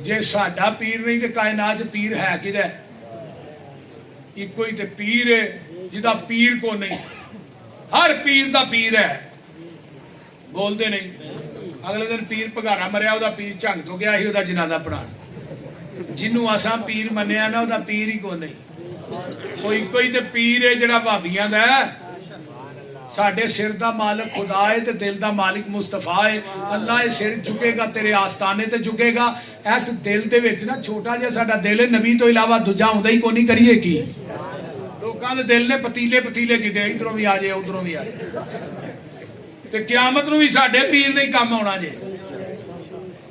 जे साडा पीर नहीं तो कायनात पीर है किदा? इको ही तो पीर है जिदा पीर को नहीं। हर पीर दा पीर है, बोलते नहीं। अगले दिन पीर भगारा मरिया, उहदा पीर झंग तो गया ही उहदा जनाजा पढ़ाण। जिन्हों असा पीर मनिया ना उहदा पीर ही को नहीं। कोई कोई तो पीर है जिहड़ा भाबियां दा है। साडे सिर दा मालिक खुदा है ते दिल दा मालिक मुस्तफा है। अल्लाह ये सिर झुकेगा तेरे आस्थाने ते झुकेगा। इस दिल दे विच ना छोटा जिहा साडा दिल है, नबी तो इलावा दूजा हुंदा ही कोई नहीं। करिए की? लोकां दे दिल ने पतीले पतीले जिडे, इधरों भी आ जाए उधरों भी आ जाए। ते क़यामत नूं भी साडे पीर नहीं काम आउणा जे।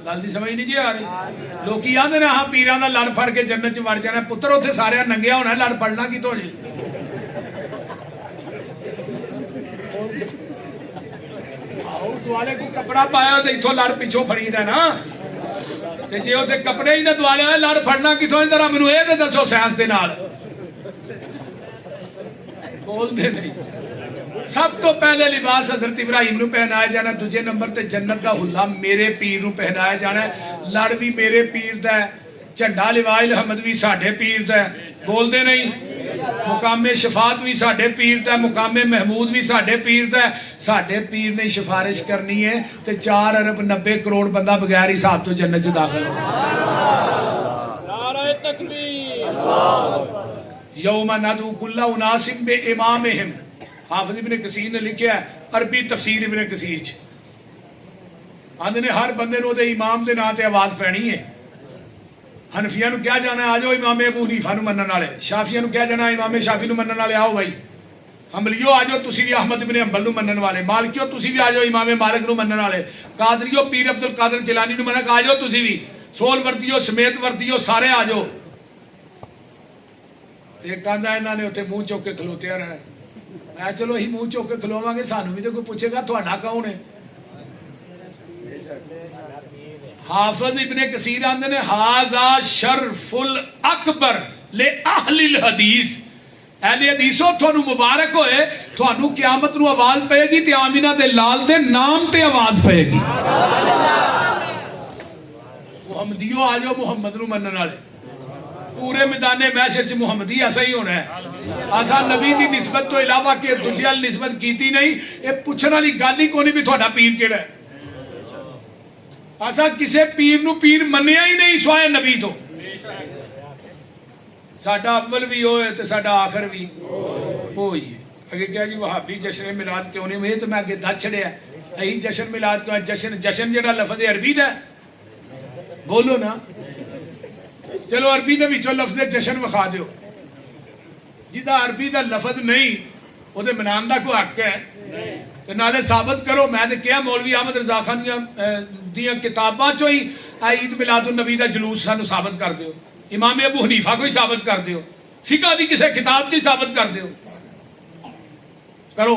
गल दी समझ नहीं जी आ रही? लोकी आंदे ने हाँ पीरां दा लड़ फड़ के जन्नत च वड़ जाना। पुत्तर उत्थे सारे नंगिया होना, लड़ फड़ना कितों जी? दुआले को कपड़ा पाया तो इथों लड़ पिछों फड़ीदा ना। ते जे उत्थे कपड़े ही ना दुआले लड़ फड़ना कितों? जरा मैनूं इह ते दसो साइंस दे नाल। बोलते नहीं। सब तो पहले लिबास हजरत इब्राहिम नूं पहनाया जाना, दूजे नंबर ते जन्नत दा हुल्ला मेरे पीर नूं पहनाया जाना। लड़ भी मेरे पीर दा है, झंडा लिवाइल अहमद भी साडे पीर दा है। बोलते नहीं। मुकामे शफात भी साडे पीर दा, मुकामे महमूद भी साडे पीर दा। साडे पीर ने सिफारिश करनी है तो 4 अरब 90 करोड़ बंदा बगैर हिसाब तो जन्नत च दाखिल होगा। नारे तकबीर। यौमा नदू कुल्ला उनासिम बे इमामिहिम। हाफिज इब्ने कसीर ने लिखा है, अरबी तफसीर इब्ने कसीर च आंदे ने हर बंदे नूं उहदे इमाम दे नां ते आवाज पैनी है। हनफिया नूं क्या जाना आ जाओ इमाम अबू हनीफा नूं मनण वाले, शाफिया नूं क्या जाना इमाम शाफी नूं मनण वाले आओ भाई। हंबलियो आ जाओ तुसीं भी अहमद इब्ने हंबल नूं मनण वाले, मालिकियो तुसीं भी आ जाओ इमाम मालिक नूं मनण वाले, कादरियो पीर अब्दुल कादिर जिलानी नूं मनण आ जाओ तुसीं भी, सोल वर्दियो समेत वर्दियो सारे आ जाओ। ते कहंदा इन्हां ने उत्थे मूंह चुक के खलोतिया रहना। मैं चलो असीं मूंह चुक के खलोवांगे, सानूं भी तो कोई पुछेगा तुहाडा कौन है? हाफिज इब्ने कसीर आंदे ने हाजा शरफुल अकबर ले अहलिल हदीस। अहले हदीसो थानू मुबारक होए, थानू क़यामत नूं आवाज पेगी ते आमिना दे लाल दे नाम ते आवाज पेगी। मुहम्मदियो आ जाओ मुहम्मद नूं मनण वाले। पूरे मैदाने महशर च मुहम्मदी ऐसा ही होना है। असा नबी की निस्बत तो इलावा के दूजे वाल निस्बत कीती नहीं। ये पुछण वाली गल ही कोई भी तुहाडा पीर किहड़ा है। असा किसे पीर नूं पीर मन्निया ही नहीं सिवाय नबी तो। साडा अव्वल भी होए ते साडा आखिर भी होई है। अगे क्या जी वहाबी जश्न मिलाद क्यों नहीं? ये तो मैं अगे दस छड़िया अही जश्न मिलाद क्यों? जश्न जश्न जिहड़ा लफज अरबी दा बोलो ना। चलो अरबी दे विचों लफ्ज जश्न विखा दिओ। जिहदा अरबी दा लफज नहीं उहदे मनान दा कोई हक है ते नाले साबित करो। मैं तो क्या मौलवी अहमद रजा खान दियां किताबां चों ही ईद मिलादुन नबी दा जुलूस सानू साबित कर दिओ। इमाम अबू हनीफा को ही साबित कर दिओ। फिका दी किसी किताब च ही साबित कर दिओ। करो।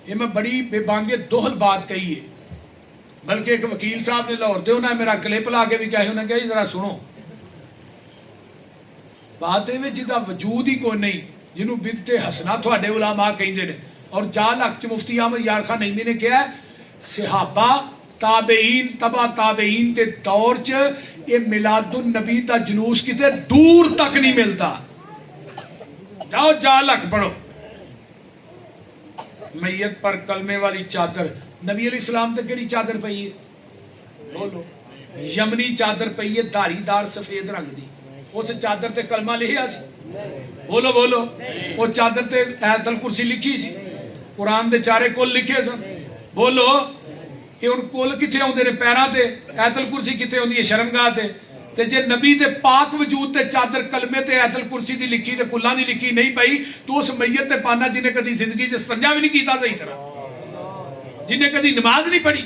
ये मैं बड़ी बेबांगे दोहल बात कही है। बल्कि एक वकील साहब ने लाहौर से उन्हें मेरा क्लिप ला के भी कहा, उन्हें कहा जरा सुनो बात ये जिदा वजूद ही कोई नहीं, जिन्होंने बिदते हसना थोड़े उलामा कहते हैं। और जाल हक च मुफ्ती अहमद यार खान नईमी ने कहा सहाबा ताबेईन तबा ताबेईन के दौर च ये मिलादुन नबी का जुलूस किते दूर तक नहीं मिलता। जाओ जाल हक पढ़ो। मैयत पर कलमे वाली चादर, नबी अलैहिस्सलाम ते केड़ी चादर पई है? बोलो। यमनी चादर पई है धारीदार सफेद रंग दी। उस चादर ते कलमा लिखिया सी? बोलो बोलो। वो चादर ते आयतुल कुर्सी लिखी सी, कुरान दे चारे कुल लिखे सन। बोलो। ये हुण कुल किथे आउंदे ने? पैरां ते। आयतुल कुर्सी किथे आउंदी है? शर्मगाह ते। ते जे नबी दे पाक वजूद ते चादर कलमे ते आयतुल कुर्सी दी लिखी ते कुल्लां दी लिखी नहीं पई तो उस मैयत ते पाना जिन्हें कदी जिंदगी च इस्तंजा भी नहीं कीता सही तरह, जिन्हें कदी नमाज नहीं पढ़ी,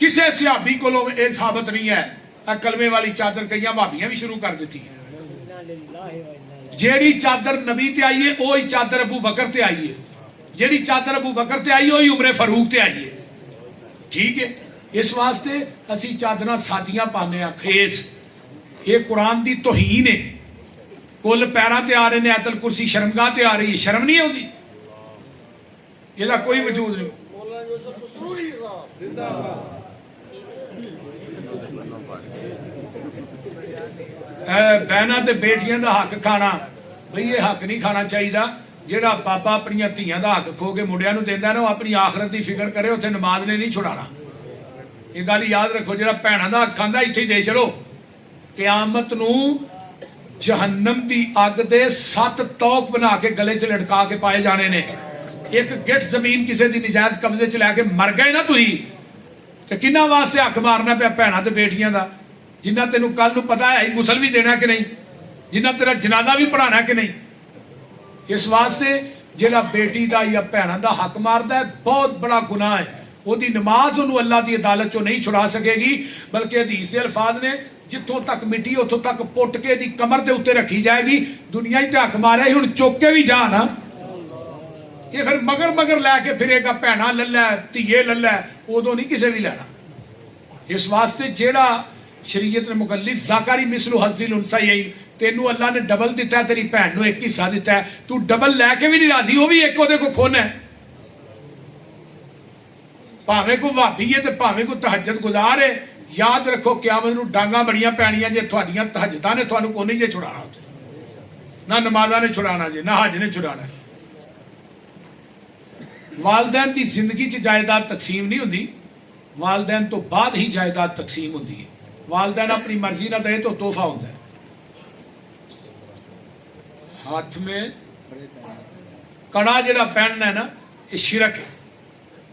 किसी सहाबी कोलों यह साबित नहीं है। कलमे वाली चादर कई भाबियां भी शुरू कर दी है। जेड़ी चादर नबी ते आई है वही चादर अबू बकर ते आई है। जेड़ी चादर अबू बकर ते आई वही उमरे फारूक ते आई है। ठीक है। इस वास्ते असी चादर सादियां पाने खेस। ये कुरान की तौहीन है। कुल पैरां ते आ रहे हैं, आयतुल कुर्सी शर्मगाह ते आ रही है। शर्म नहीं आती? इसका कोई वजूद नहीं। बहना ते बेटियां दा हक खाना, बई ये हक नहीं खाना चाहिए। ਜਿਹੜਾ ਬਾਬਾ ਆਪਣੀਆਂ ਧੀਆਂ ਦਾ ਹੱਕ ਖੋ ਕੇ ਮੁੰਡਿਆਂ ਨੂੰ ਦਿੰਦਾ ਨਾ, ਉਹ ਆਪਣੀ ਆਖਰਤ ਦੀ ਫਿਕਰ ਕਰੇ, ਉੱਥੇ ਨਮਾਜ਼ ਨੇ ਨਹੀਂ ਛੁਡਾਣਾ। ਇਹ ਗੱਲ ਯਾਦ ਰੱਖੋ, ਜਿਹੜਾ ਭੈਣਾਂ ਦਾ ਹੱਕ ਖਾਂਦਾ ਇੱਥੇ ਹੀ ਦੇ ਚਲੋ। ਕਿਆਮਤ ਨੂੰ ਜਹੰਨਮ ਦੀ ਅੱਗ ਦੇ 7 ਤੌਕ ਬਣਾ ਕੇ ਗਲੇ 'ਚ ਲਟਕਾ ਕੇ ਪਾਏ ਜਾਣੇ ਨੇ। ਇੱਕ ਗਿੱਠ ਜ਼ਮੀਨ ਕਿਸੇ ਦੀ ਨਜਾਇਜ਼ ਕਬਜ਼ੇ 'ਚ ਲੈ ਕੇ ਮਰ ਗਏ ਨਾ ਤੁਸੀਂ, ਤੇ ਕਿੰਨਾ ਵਾਸਤੇ ਹੱਕ ਮਾਰਨਾ ਪਿਆ ਭੈਣਾਂ ਤੇ ਬੇਟੀਆਂ ਦਾ, ਜਿੰਨਾ ਤੈਨੂੰ ਕੱਲ ਨੂੰ ਪਤਾ ਹੈ ਗੁਸਲ ਵੀ ਦੇਣਾ ਕਿ ਨਹੀਂ, ਜਿੰਨਾ ਤੇਰਾ ਜਨਾਜ਼ਾ ਵੀ ਪੜਾਣਾ ਕਿ ਨਹੀਂ। ਇਸ ਵਾਸਤੇ ਜਿਹੜਾ ਬੇਟੀ ਦਾ ਜਾਂ ਭੈਣਾਂ ਦਾ ਹੱਕ ਮਾਰਦਾ ਹੈ, ਬਹੁਤ ਬੜਾ ਗੁਨਾਹ ਹੈ। ਉਹਦੀ ਨਮਾਜ਼ ਉਹਨੂੰ ਅੱਲਾਹ ਦੀ ਅਦਾਲਤ ਚੋਂ ਨਹੀਂ ਛੁਡਾ ਸਕੇਗੀ, ਬਲਕਿ ਹਦੀਸ ਦੇ ਅਲਫਾਜ਼ ਨੇ, ਜਿੱਥੋਂ ਤੱਕ ਮਿੱਟੀ ਉੱਥੋਂ ਤੱਕ ਪੁੱਟ ਕੇ ਦੀ ਕਮਰ ਦੇ ਉੱਤੇ ਰੱਖੀ ਜਾਏਗੀ। ਦੁਨੀਆ 'ਚ ਹੱਕ ਮਾਰਿਆ, ਹੁਣ ਚੁੱਕ ਕੇ ਵੀ ਜਾ ਨਾ, ਇਹ ਫਿਰ ਮਗਰ ਮਗਰ ਲੈ ਕੇ ਫਿਰੇਗਾ, ਭੈਣਾਂ ਲੱਲਾ ਧੀਏ ਲੱਲਾ, ਉਦੋਂ ਨਹੀਂ ਕਿਸੇ ਵੀ ਲੈਣਾ। ਇਸ ਵਾਸਤੇ ਜਿਹੜਾ ਸ਼ਰੀਅਤ ਨੇ ਮੁਕੱਲਿਫ ਜ਼ਾਕਾਰੀ ਮਿਸਲੂ ਹਜ਼ਿਲ ਉਨਸਾਇਨ, ਤੈਨੂੰ ਅੱਲਾ ਨੇ ਡਬਲ ਦਿੱਤਾ, ਤੇਰੀ ਭੈਣ ਨੂੰ ਇੱਕ ਹਿੱਸਾ ਦਿੱਤਾ, ਤੂੰ ਡਬਲ ਲੈ ਕੇ ਵੀ ਨਹੀਂ ਰਾਜ਼ੀ, ਉਹ ਵੀ ਇੱਕ ਉਹਦੇ ਕੋ ਖੁੰਨ ਹੈ। ਭਾਵੇਂ ਕੋ ਵਾਬੀ ਹੈ ਤੇ ਭਾਵੇਂ ਕੋ ਤਹੱਜਦ ਗੁਜ਼ਾਰ ਹੈ, ਯਾਦ ਰੱਖੋ ਕਿਆਮਤ ਨੂੰ ਡਾਂਗਾ ਬੜੀਆਂ ਪੈਣੀਆਂ ਜੇ ਤੁਹਾਡੀਆਂ ਤਹੱਜਦਾਂ ਨੇ ਤੁਹਾਨੂੰ ਕੋਈ ਨਹੀਂ ਜੇ ਛੁਡਾਣਾ, ਨਾ ਨਮਾਜ਼ਾਂ ਨੇ ਛੁਡਾਣਾ ਜੇ, ਨਾ ਹਜ ਨੇ ਛੁਡਾਣਾ। ਵਾਲदैन ਦੀ ਜ਼ਿੰਦਗੀ 'ਚ ਜਾਇਦਾਦ ਤਕਸੀਮ ਨਹੀਂ ਹੁੰਦੀ, ਵਾਲदैन ਤੋਂ ਬਾਅਦ ਹੀ ਜਾਇਦਾਦ ਤਕਸੀਮ ਹੁੰਦੀ ਹੈ। वालदैन अपनी मर्जी ना दे तो तोहफा होता है। हाथ में कड़ा जिहड़ा पहनना है ना, ये शिरक है।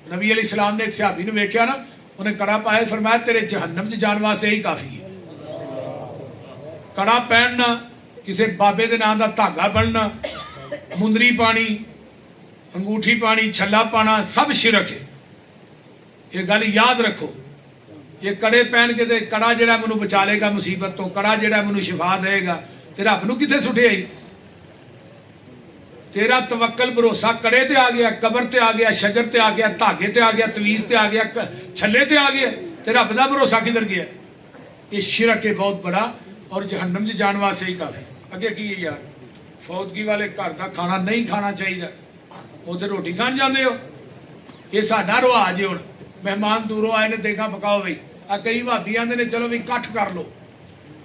नबी अलैहि सलाम ने एक सहाबी ने वेख्या ना, उन्हें कड़ा पाया, फरमाया तेरे जहन्नम च जाने वास्ते यही काफ़ी है। कड़ा पहनना, किसी बाबे के नाम का धागा बनना, मुंदरी पानी, अंगूठी पानी, छला पाना, सब शिरक है। ये गल याद रखो। ये कड़े पहन के ते कड़ा जिहड़ा मैनू बचा लेगा मुसीबत तो, कड़ा जिहड़ा मैनू शिफा देगा, ते रब नूं कित्थे सुटिया ही। तेरा तवक्कल भरोसा कड़े ते आ गया, कबर ते आ गया, शजर ते आ गया, धागे ते आ गया, तवीज़ ते आ गया, छल्ले ते आ गया, ते रब दा भरोसा किधर गया। ये शिरक है बहुत बड़ा, और जहन्नम च जाने वास्ते ही काफ़ी। अगे की है यार, फौतगी वाले घर का खाना नहीं खाना चाहिए, उधर रोटी खान जाते हो। ये साडा रिवाज है। हुण मेहमान दूरों आए ने, देखा पकाओ बई, आ कई भाभी आंदे ने चलो भी कट कर लो,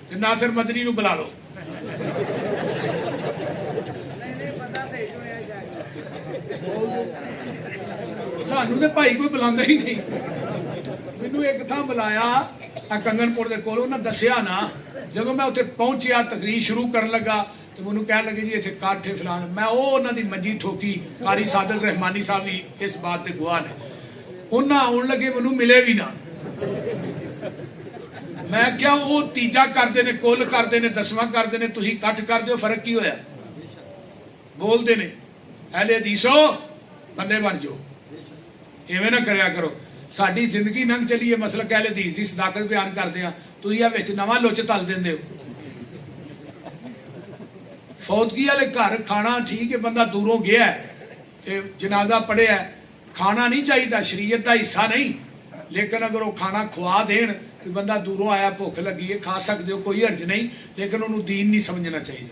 ते नासिर मदनी नूं बुला लो। सानू ते भाई कोई बुलांदा ही नहीं। मैनू एक थां बुलाया आ कंगनपुर दे कोल, उन्हां दस्सिया ना, जदों मैं उत्थे पहुंचिया तकरीर शुरू करन लगा तो मैनू कहण लगे जी इत्थे काठ है फलान। मैं ओह उन्हां दी मंजी ठोकी। कारी सादक रहमानी साहब भी इस बात ते गवाह ने। उन्हां आउण लगे, मैनू मिले भी ना। मैं क्या वो तीजा करते ने, कुल करते ने, 10वां करते ने, तुसीं कट कर दिओ, फर्क की होया। बोलते ने अहले हदीसो बंदे बन जाओ, इवें ना करया करो। साडी जिंदगी लंघ चली है, मसलक अहले हदीस दी सदाकत बयान करते हैं, तुसीं आ विच नवां लुच तल दिंदे हो। फौतगी वाले घर खाना ठीक है, बंदा दूरों गया है, जनाजा पढ़िया, खाना नहीं चाहिए, शरीयत का हिस्सा नहीं, लेकिन अगर वो खाना खुआ देन कि बंदा दूरों आया, भुख लगी है, खा सकते हो, कोई हर्ज नहीं, लेकिन उन्होंने दीन नहीं समझना चाहिए।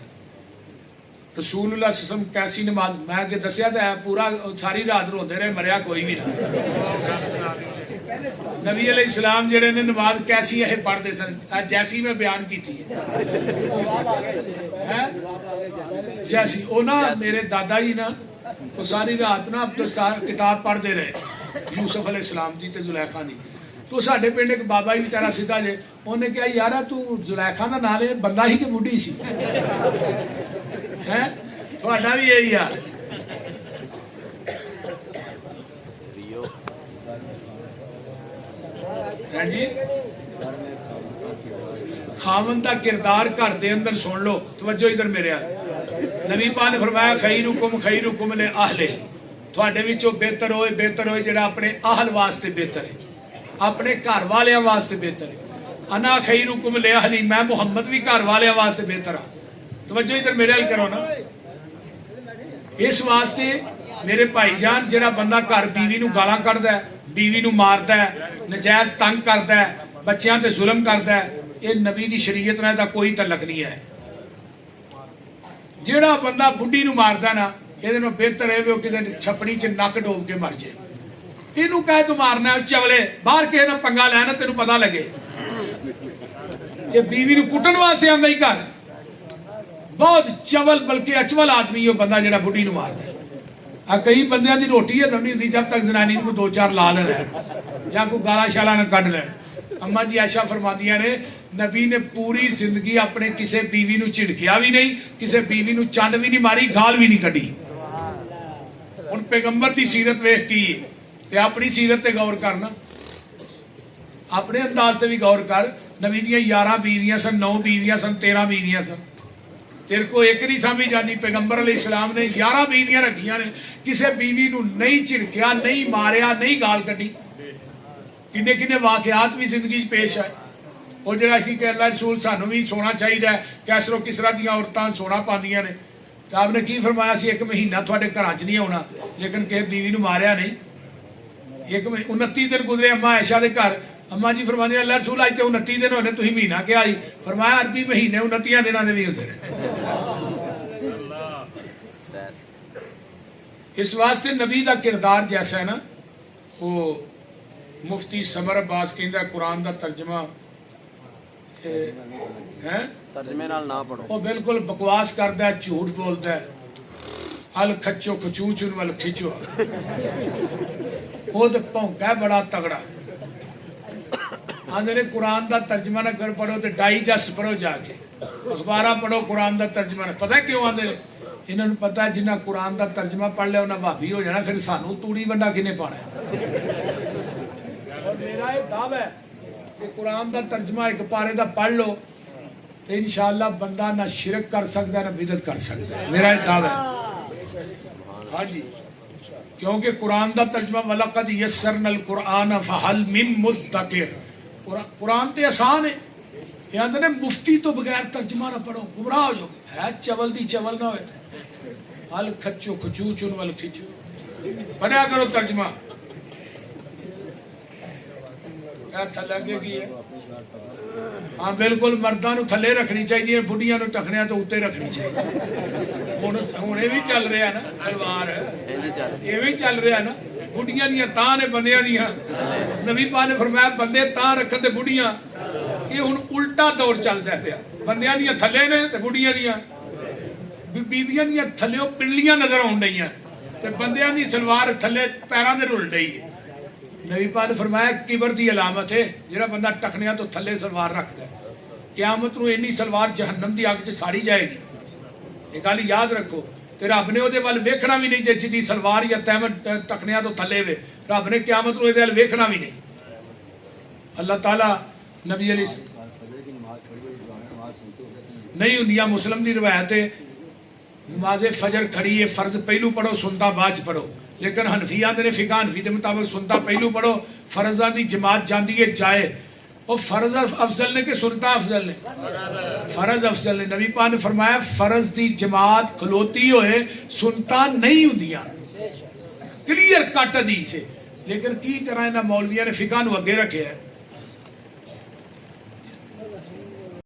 रसूलुल्लाह सल्लल्लाहु अलैहि वसल्लम कैसी नमाज, मैं अगे दसिया तो है, पूरा सारी रात रोंदे रहे, मरिया कोई भी ना। नबी अलैहिस्सलाम जिहड़े ने नमाज कैसी है पढ़ते सन, जैसी मैं बयान की थी है, जैसी वो ना मेरे दादा जी ना, वो सारी रात ना किताब पढ़ते रहे यूसुफ अलैहिस्सलाम दी ते जुलैखा दी। तो साडे पिंड एक बाबा ही बेचारा सीधा जे, उन्हें कहा यार तू जुलैखा का नाल बंदा ही कि बुढ़ी सी है, थोड़ा भी यही यार। है जी, खावन का किरदार घर के अंदर सुन लो, तवज्जो इधर मेरे। नबी पाक ने फरमाया खैरुकुम ले अहले, तुहाडे विचों बेहतर होए जिहड़ा अपने अहल वास्ते बेहतर है, अपने घर वालियां वास्ते बेहतर है। अना खैरुकुम ले अहली, मैं मुहम्मद भी घर वालियां वास्ते बेहतर हाँ। तवज्जो इधर मेरे हाल करो ना। इस वास्ते मेरे भाईजान, जिहड़ा बंदा घर बीवी नूं गालां कढदा है, बीवी नूं मारदा है, नजायज तंग करदा है, बच्चों ते जुल्म करदा है, ये नबी दी शरीयत नाल दा कोई तलक नहीं है। जिहड़ा बंदा बुढ़ी नूं मारदा ना, इहदे नालों बेहतर है कि किते छपड़ी च नक डोब के मर जाए। इहनूं कहे तू मारना चवले, बाहर किसे नाल पंगा लैना, तेनूं पता लगे ये बीवी नूं कुटन वास्ते आंदा ही घर। बहुत चवल बल्कि अचवल आदमी वो बंदा जिहड़ा बुढ़ी नूं मारदा। आ कई बंदियां दी रोटी हजम नहीं हुंदी जब तक जनानी नूं दो चार ला लेना या कोई गाला शाला ना कढ लैण। अम्मा जी आयशा फरमादियां ने नबी ने पूरी जिंदगी अपने किसी बीवी नूं झिड़किया भी नहीं, किसी बीवी नूं चंड भी नहीं मारी, गाल भी नहीं कढ़ी। हुण पैगंबर की सीरत वेख की ते अपनी सीरत ते गौर करना, अपने अंदाज से भी गौर कर। नबी दियां 11 बीवियां सन, 9 बीवियां सन, 13 बीवियां सन। तेरे को एक नहीं समझ जाती। पैगंबर अलैहिस्सलाम ने 11 बीवियां रखियां ने, किसी बीवी नूं नहीं झिड़किया, नहीं मारिया, नहीं गाल कढ़ी। किन्ने किन्ने वाकयात भी जिंदगी पेश आए। और जो असीं कि अल्लाह रसूल सानू भी सोना चाहिए, कैसरो किसरा दियां औरतां सोना पांदियां ने, तो आपने की फरमाया सी 1 महीना तुहाडे घरां च नहीं आउणा, लेकिन किसी बीवी नूं मारिया नहीं। 29 दिन गुजरे अम्मा आयशा दे घर। अम्मा जी फरमांदे अल्लाह रसूल अज तो 29 दिन होने, तुसीं महीना क्या जी? फरमाया अरबी महीने 29 दिनां दे भी हुंदे ने। इस वास्ते नबी का किरदार जैसा है ना, वो मुफ्ती समर अब्बास कहंदा कुरान का तर्जमा है तर्जमे नाल ना पढ़ो, वो बिल्कुल बकवास करता है, झूठ बोलता है। अल खच्चो खचू चुन वल खिचो, वो तो भौंका है बड़ा तगड़ा। आंदे ने कुरान का तर्जमा ना कर पढ़ो तो डाइजेस्ट पढ़ो, जाके अखबार पढ़ो कुरान का तर्जमा ना। पता क्यों आंदे ने? इन्होंने पता है जिन्ना कुरान का तर्जमा पढ़ लिया उन्हें भाभी हो जाना, फिर सानू तूड़ी वंडा किने पाना है। और मेरा ये दावा है कि कुरान का तर्जमा एक पारे का पढ़ लो तो इंशाअल्लाह बंदा ना शिरक कर सकता ना बिदत कर सकता है। मेरा ये दावा है। हाँ जी, क्योंकि कुरान का तर्जमा वलक़द यस्सरनल कुरआन फहल मिन मुद्दकिर। कुरान तो आसान है, याद ने मुफ्ती तो बगैर तर्जमा ना पढ़ो गुमराह हो जाओगे। है चवल दी चवल ना हो, हल खच्चो खचू चुन वल खिचो, पढ़ा करो तर्जमा। थले अगे की है? हाँ बिल्कुल, मर्दां नूं थले रखनी चाहिए, बुढ़ियां नूं टखनियां तो उत्ते रखनी चाहिए। हुण ये भी चल रहा है ना सलवार, ये भी चल रहा है ना। बुढ़ियां दियां तां ने बंदियां दियां। नबी पाक ने फरमाया बंदे तां रखन ते बुढ़ियां। ये हुण उल्टा दौर चलदा पिया, बंदियां दियां थले ने ते बुढ़ियां दियां, बीबियां दियां थल्लेओ पिंडलियां नजर आउण डईयां ते बंदियां दी सलवार थले पैरां दे रुल डई है। नबी पाक ने फरमाया किबर की अलामत है जिहड़ा बंदा टखनिया तो थले सलवार रखता है, क्यामत नूं इन्नी सलवार जहन्नम की अग च साड़ी जाएगी। ये गल याद रखो। ते रब ने उहदे वल वेखना भी नहीं, जिहदी सलवार या तहमत टखनिया तो थले वे, रब ने क्यामत नूं इहदे वल वेखना भी नहीं। अल्लाह ताला नबी अली नहीं हुंदियां। मुस्लिम की रिवायत है नमाज फजर खड़ी है, फर्ज पहलू पढ़ो, सुनता बाद च पढ़ो। लेकिन हनफी आते ने फिका हनफी के मुताबिक सुनता पहलू पढ़ो, फर्जा की जमात जाती है जाए। और फर्ज अफजल ने कि सुनता अफजल ने? फर्ज अफजल ने। नबी पाक ने फरमाया फर्ज की जमात खलोती होए सुनता नहीं हुंदियां। क्लियर कट हदीस है। लेकिन की करा इन्हां मौलवियां ने फिका नूं अगे रखे है।